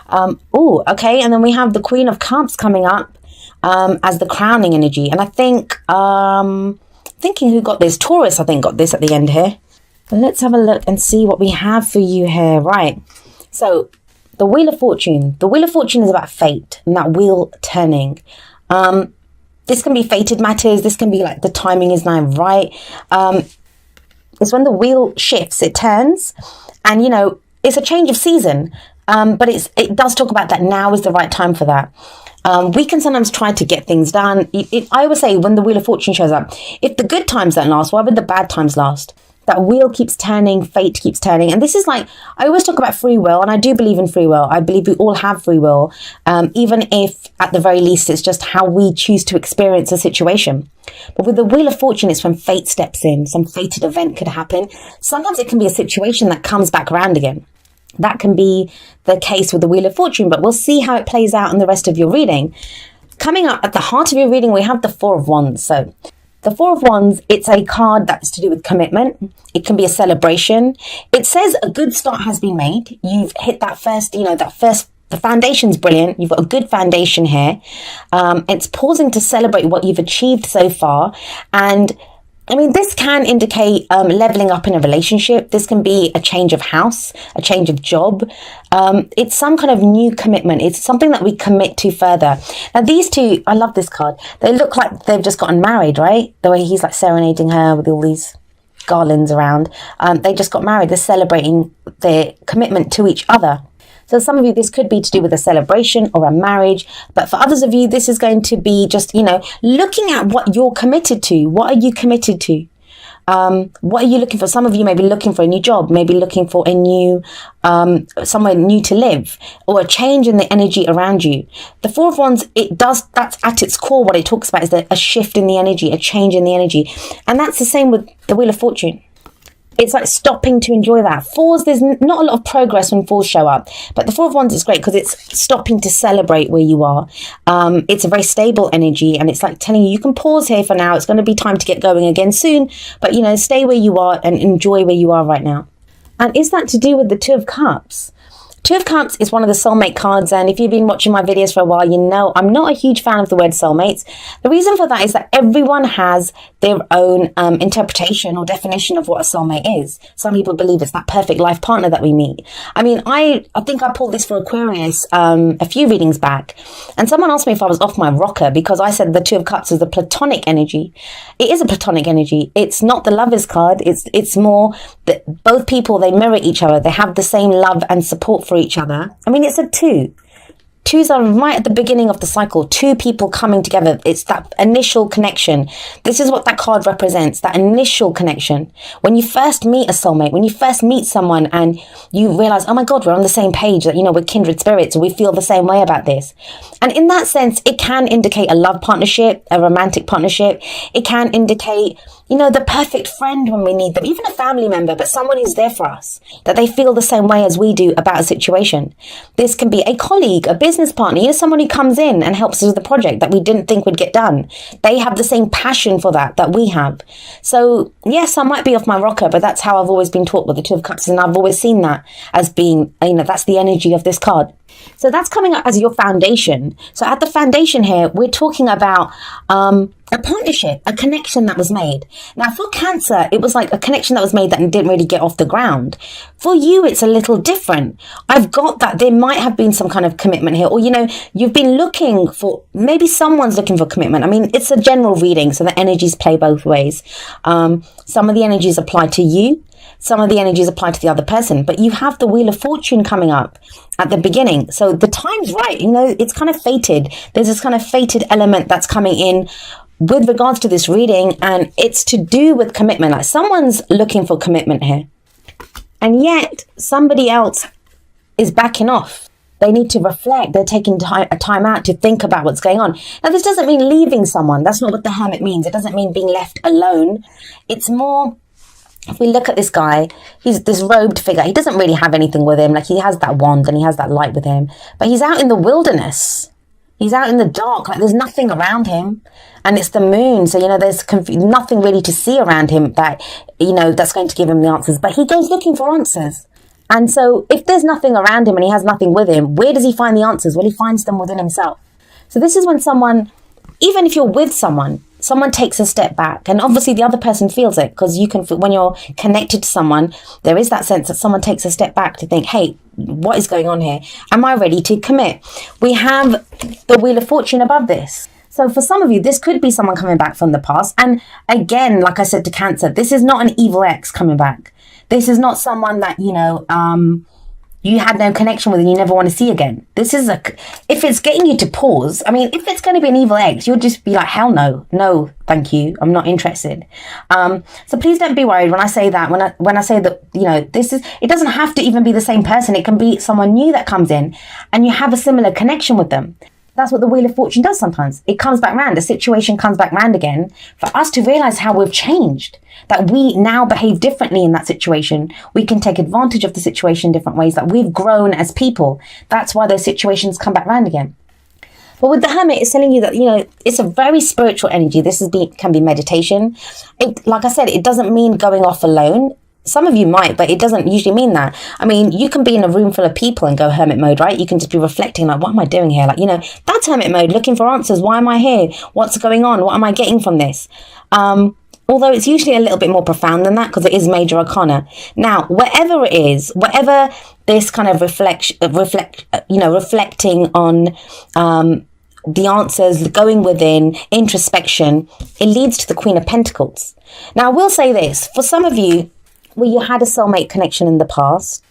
Oh, okay. And then we have the Queen of Cups coming up as the crowning energy. And I think, thinking who got this? Taurus, I think, got this at the end here. But let's have a look and see what we have for you here. Right. So the Wheel of Fortune. The Wheel of Fortune is about fate and that wheel turning. This can be fated matters. This can be like the timing is now right. It's when the wheel shifts, it turns, and you know, it's a change of season. But it does talk about that now is the right time for that. We can sometimes try to get things done. I always say when the Wheel of Fortune shows up, if the good times don't last, why would the bad times last? That wheel keeps turning, fate keeps turning. And this is like, I always talk about free will, and I do believe in free will. I believe we all have free will, even if at the very least it's just how we choose to experience a situation. But with the Wheel of Fortune, it's when fate steps in. Some fated event could happen. Sometimes it can be a situation that comes back around again. That can be the case with the Wheel of Fortune, but we'll see how it plays out in the rest of your reading. Coming up at the heart of your reading, we have the Four of Wands. So the Four of Wands, it's a card that's to do with commitment. It can be a celebration. It says a good start has been made. You've hit that first, the foundation's brilliant. You've got a good foundation here. It's pausing to celebrate what you've achieved so far. And I mean, this can indicate leveling up in a relationship. This can be a change of house, a change of job. It's some kind of new commitment. It's something that we commit to further. Now, these two, I love this card. They look like they've just gotten married, right? The way he's like serenading her with all these garlands around. They just got married. They're celebrating their commitment to each other. So some of you, this could be to do with a celebration or a marriage. But for others of you, this is going to be just, looking at what you're committed to. What are you committed to? What are you looking for? Some of you may be looking for a new job, maybe looking for a new, somewhere new to live, or a change in the energy around you. The Four of Wands, that's at its core what it talks about is a shift in the energy, a change in the energy. And that's the same with the Wheel of Fortune. It's like stopping to enjoy that. Fours, there's not a lot of progress when fours show up. But the Four of Wands is great because it's stopping to celebrate where you are. It's a very stable energy. And it's like telling you can pause here for now. It's going to be time to get going again soon. But, stay where you are and enjoy where you are right now. And is that to do with the Two of Cups? Two of Cups is one of the soulmate cards, and if you've been watching my videos for a while, you know I'm not a huge fan of the word soulmates. The reason for that is that everyone has their own interpretation or definition of what a soulmate is. Some people believe it's that perfect life partner that we meet. I mean, I think I pulled this for Aquarius a few readings back, and someone asked me if I was off my rocker because I said the Two of Cups is a platonic energy. It is a platonic energy. It's not the Lovers card. It's more that both people, they mirror each other. They have the same love and support for each other. I mean, it's a two. Twos are right at the beginning of the cycle. Two people coming together. It's that initial connection. This is what that card represents, that initial connection. When you first meet a soulmate, when you first meet someone and you realize, oh my God, we're on the same page, that, we're kindred spirits, we feel the same way about this. And in that sense, it can indicate a love partnership, a romantic partnership. It can indicate, the perfect friend when we need them, even a family member, but someone who's there for us, that they feel the same way as we do about a situation. This can be a colleague, a business partner, someone who comes in and helps us with the project that we didn't think would get done. They have the same passion for that we have. So yes, I might be off my rocker, but that's how I've always been taught with the Two of Cups, and I've always seen that as being, that's the energy of this card. So that's coming up as your foundation. So at the foundation here, we're talking about a partnership, a connection that was made. Now for Cancer, it was like a connection that was made that didn't really get off the ground. For you, it's a little different. I've got that there might have been some kind of commitment here, or you've been looking for, maybe someone's looking for commitment. I mean, it's a general reading, so the energies play both ways. Some of the energies apply to you. Some of the energies apply to the other person, but you have the Wheel of Fortune coming up at the beginning. So the time's right. It's kind of fated. There's this kind of fated element that's coming in with regards to this reading, and it's to do with commitment. Like someone's looking for commitment here, and yet somebody else is backing off. They need to reflect. They're taking a time out to think about what's going on. Now, this doesn't mean leaving someone. That's not what the Hermit means. It doesn't mean being left alone. It's more, if we look at this guy, he's this robed figure. He doesn't really have anything with him. Like, he has that wand and he has that light with him, but he's out in the wilderness. He's out in the dark. Like, there's nothing around him, and it's the moon. So, there's nothing really to see around him that, that's going to give him the answers, but he goes looking for answers. And so if there's nothing around him and he has nothing with him, where does he find the answers? Well, he finds them within himself. So this is when someone, even if you're with someone takes a step back, and obviously the other person feels it, because you can feel, when you're connected to someone, there is that sense that someone takes a step back to think, hey, what is going on here? Am I ready to commit? We have the Wheel of Fortune above this. So for some of you, this could be someone coming back from the past. And again, like I said to Cancer, this is not an evil ex coming back. This is not someone that, you had no connection with and you never want to see again. This is if it's getting you to pause, I mean, if it's going to be an evil ex, you'll just be like, hell no, thank you, I'm not interested. So please don't be worried when I say that, when I say that, it doesn't have to even be the same person. It can be someone new that comes in and you have a similar connection with them. That's what the Wheel of Fortune does sometimes. It comes back round. The situation comes back round again for us to realize how we've changed, that we now behave differently in that situation. We can take advantage of the situation in different ways, that we've grown as people. That's why those situations come back round again. But with the Hermit, it's telling you that, it's a very spiritual energy. This can be meditation. Like I said, it doesn't mean going off alone. Some of you might, but it doesn't usually mean that. I mean, you can be in a room full of people and go hermit mode, right? You can just be reflecting like, what am I doing here? Like, that's hermit mode, looking for answers. Why am I here? What's going on? What am I getting from this? Although it's usually a little bit more profound than that because it is major arcana. Now, whatever it is, whatever this kind of reflecting on the answers, going within, introspection, it leads to the Queen of Pentacles. Now, I will say this, for some of you, where you had a soulmate connection in the past,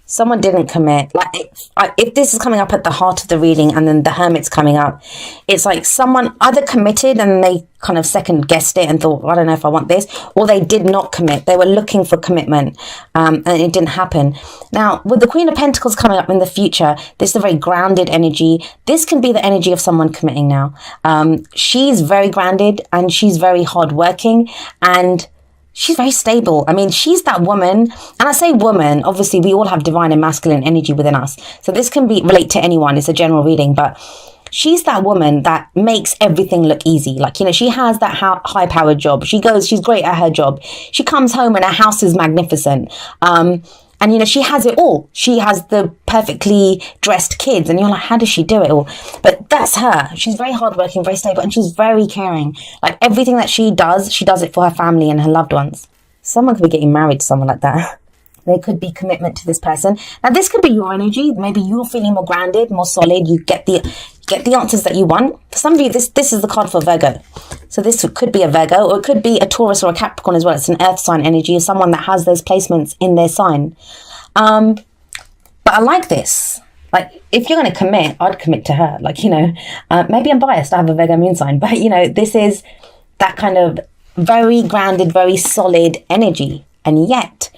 someone didn't commit. Like, if this is coming up at the heart of the reading and then the Hermit's coming up, it's like someone either committed and they kind of second guessed it and thought, I don't know if I want this, or they did not commit. They were looking for commitment and it didn't happen. Now, with the Queen of Pentacles coming up in the future, this is a very grounded energy. This can be the energy of someone committing now. She's very grounded and she's very hardworking and she's very stable. I mean, she's that woman, and I say woman, obviously we all have divine and masculine energy within us. So this can relate to anyone. It's a general reading, but she's that woman that makes everything look easy. Like, she has that high-powered job. She's great at her job. She comes home and her house is magnificent. And, she has it all. She has the perfectly dressed kids. And you're like, how does she do it all? But that's her. She's very hardworking, very stable, and she's very caring. Like, everything that she does it for her family and her loved ones. Someone could be getting married to someone like that. There could be commitment to this person. Now, this could be your energy. Maybe you're feeling more grounded, more solid. You get the answers that you want. For some of you, this is the card for Virgo. So this could be a Virgo, or it could be a Taurus or a Capricorn as well. It's an earth sign energy of someone that has those placements in their sign. But I like this. Like, if you're going to commit, I'd commit to her. Like, maybe I'm biased. I have a Virgo moon sign. But, this is that kind of very grounded, very solid energy. And yet,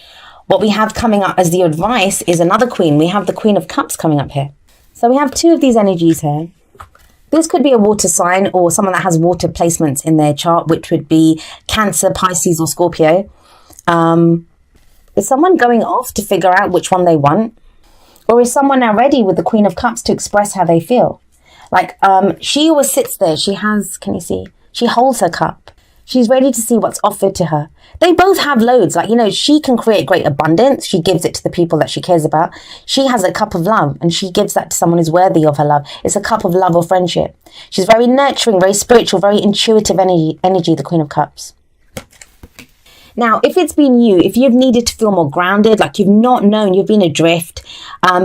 what we have coming up as the advice is another queen. We have the Queen of Cups coming up here. So we have two of these energies here. This could be a water sign or someone that has water placements in their chart, which would be Cancer, Pisces, or Scorpio. Is someone going off to figure out which one they want? Or is someone now ready with the Queen of Cups to express how they feel? Like, she always sits there. She has, can you see? She holds her cup. She's ready to see what's offered to her. They both have loads. Like, she can create great abundance. She gives it to the people that she cares about. She has a cup of love and she gives that to someone who's worthy of her love. It's a cup of love or friendship. She's very nurturing, very spiritual, very intuitive energy, the Queen of Cups. Now, if it's been you, if you've needed to feel more grounded, like you've not known, you've been adrift,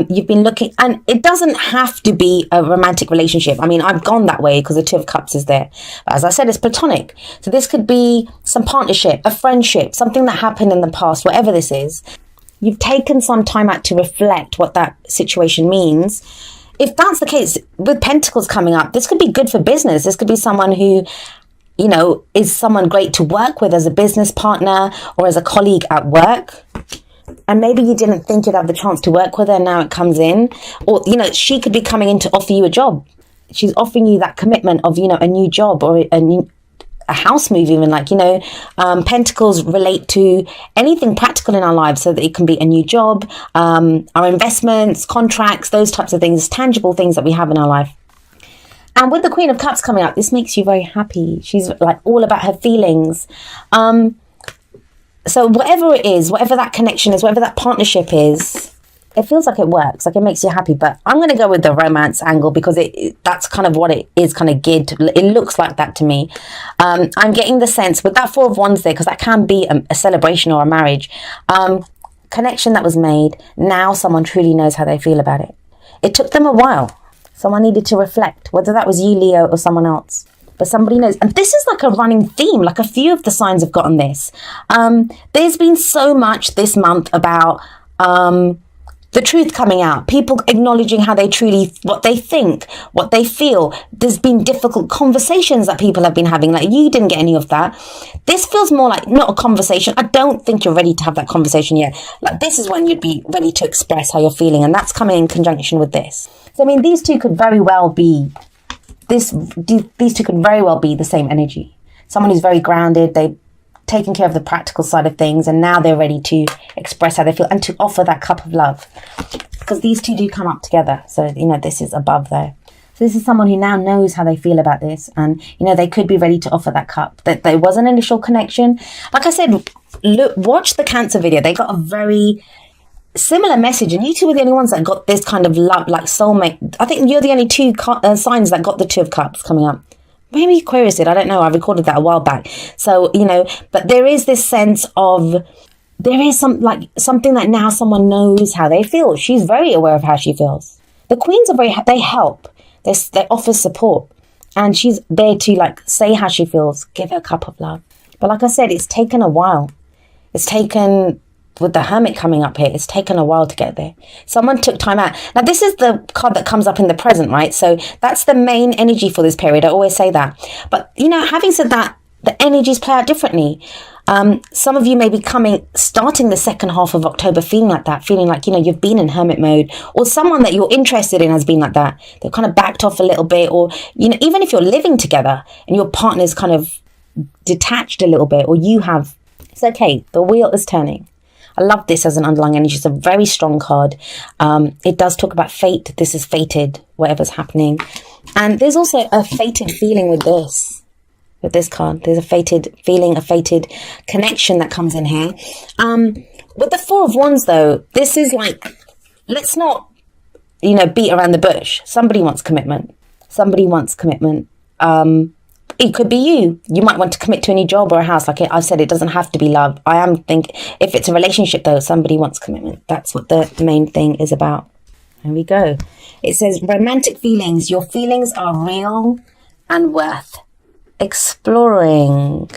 you've been looking, and it doesn't have to be a romantic relationship. I mean, I've gone that way because the Two of Cups is there. But as I said, it's platonic. So this could be some partnership, a friendship, something that happened in the past, whatever this is. You've taken some time out to reflect what that situation means. If that's the case, with Pentacles coming up, this could be good for business. This could be someone who, is someone great to work with as a business partner or as a colleague at work. And maybe you didn't think you'd have the chance to work with her. Now it comes in. Or, she could be coming in to offer you a job. She's offering you that commitment of, a new job or a house move even. Like, Pentacles relate to anything practical in our lives, so that it can be a new job, our investments, contracts, those types of things, tangible things that we have in our life. And with the Queen of Cups coming up, this makes you very happy. She's like all about her feelings. So whatever it is, whatever that connection is, whatever that partnership is, it feels like it works, like it makes you happy. But I'm going to go with the romance angle because that's kind of what it is kind of geared to. It looks like that to me. I'm getting the sense with that Four of Wands there, because that can be a celebration or a marriage. Connection that was made. Now someone truly knows how they feel about it. It took them a while. Someone needed to reflect, whether that was you, Leo, or someone else. But somebody knows. And this is like a running theme. Like a few of the signs have gotten this. There's been so much this month about the truth coming out, people acknowledging how they truly, what they think, what they feel. There's been difficult conversations that people have been having. Like, you didn't get any of that. This feels more like not a conversation. I don't think you're ready to have that conversation yet. Like, this is when you'd be ready to express how you're feeling, and that's coming in conjunction with this. So I mean, these two could very well be these two could very well be the same energy. Someone who's very grounded, they've taken care of the practical side of things, and now they're ready to express how they feel and to offer that cup of love, because these two do come up together. So, you know, this is above there. So this is someone who now knows how they feel about this, and, you know, they could be ready to offer that cup. That there was an initial connection. Like I said, look, watch the Cancer video. They got a very similar message, and you two were the only ones that got this kind of love, like soulmate. I think you're the only two signs that got the Two of Cups coming up. Maybe Aquarius did, I don't know. I recorded that a while back. So, you know, but there is this sense of, there is something that now someone knows how they feel. She's very aware of how she feels. The Queens are they help. They offer support. And she's there to like say how she feels, give her a cup of love. But like I said, it's taken a while. It's taken, with the Hermit coming up here, it's taken a while to get there. Someone took time out. Now, this is the card that comes up in the present, right? So that's the main energy for this period. I always say that. But, you know, having said that, the energies play out differently. Some of you may be starting the second half of October feeling like that, feeling like, you know, you've been in hermit mode, or someone that you're interested in has been like that. They've kind of backed off a little bit, or, you know, even if you're living together and your partner's kind of detached a little bit, or you have, it's okay. The wheel is turning. I love this as an underlying energy. It's a very strong card. It does talk about fate. This is fated, whatever's happening. And there's also a fated feeling with this card. There's a fated feeling, a fated connection that comes in here. With the Four of Wands, though, this is like, let's not, you know, beat around the bush. Somebody wants commitment. Somebody wants commitment. It could be you. You might want to commit to a new job or a house. Like I said, it doesn't have to be love. I am thinking, if it's a relationship, though, somebody wants commitment. That's what the main thing is about. There we go. It says, romantic feelings. Your feelings are real and worth exploring.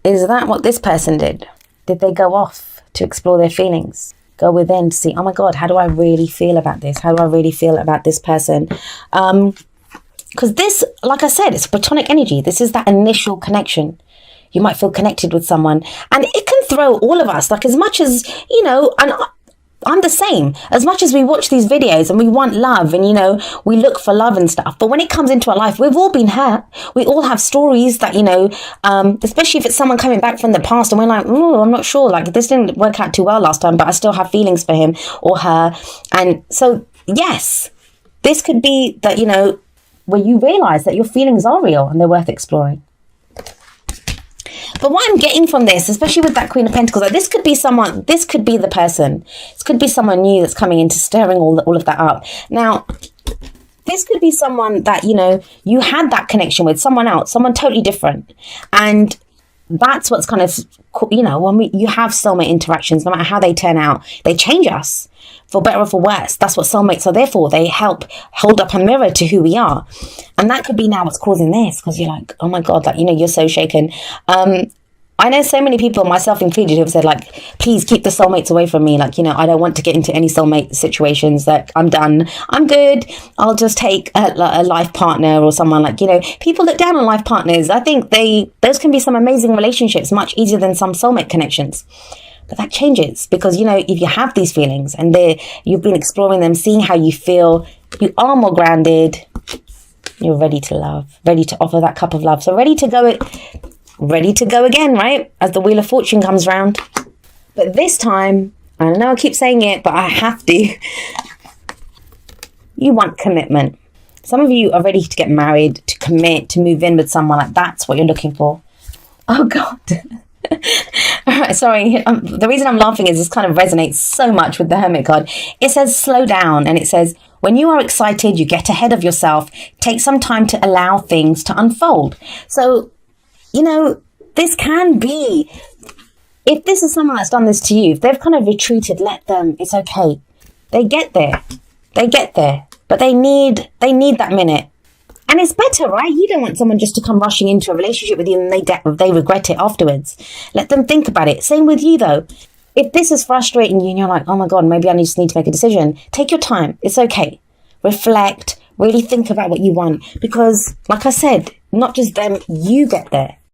Is that what this person did? Did they go off to explore their feelings? Go within to see, oh my God, how do I really feel about this? How do I really feel about this person? Because this, like I said, it's platonic energy. This is that initial connection. You might feel connected with someone, and it can throw all of us, like, as much as, you know, and I'm the same, as much as we watch these videos and we want love and, you know, we look for love and stuff. But when it comes into our life, we've all been hurt. We all have stories that, you know, especially if it's someone coming back from the past and we're like, oh, I'm not sure, like, this didn't work out too well last time, but I still have feelings for him or her. And so, yes, this could be that, you know, where you realize that your feelings are real and they're worth exploring. But what I'm getting from this, especially with that Queen of Pentacles, like, this could be someone, this could be the person. This could be someone new that's coming into stirring all of that up. Now, this could be someone that, you know, you had that connection with, someone else, someone totally different. And that's what's kind of, you know, when you have soulmate interactions, no matter how they turn out, they change us for better or for worse. That's what soulmates are there for. They help hold up a mirror to who we are. And that could be now what's causing this, because you're like, oh my God, like, you know, you're so shaken. I know so many people, myself included, who have said, like, please keep the soulmates away from me. Like, you know, I don't want to get into any soulmate situations. Like, I'm done. I'm good. I'll just take a life partner or someone, like, you know, people look down on life partners. I think those can be some amazing relationships, much easier than some soulmate connections. But that changes because, you know, if you have these feelings and you've been exploring them, seeing how you feel, you are more grounded, you're ready to love, ready to offer that cup of love. So ready to go again, right? As the Wheel of Fortune comes round. But this time, I know I keep saying it, but I have to. You want commitment. Some of you are ready to get married, to commit, to move in with someone. Like, that's what you're looking for. Oh God. Sorry, the reason I'm laughing is this kind of resonates so much with the Hermit card. It says slow down, and it says when you are excited, you get ahead of yourself. Take some time to allow things to unfold. So, you know, this can be, if this is someone that's done this to you, if they've kind of retreated, let them. It's okay. They get there. But they need that minute. And it's better, right? You don't want someone just to come rushing into a relationship with you and they regret it afterwards. Let them think about it. Same with you, though. If this is frustrating you and you're like, oh my God, maybe I just need to make a decision, take your time. It's okay. Reflect. Really think about what you want. Because, like I said, not just them, you get there.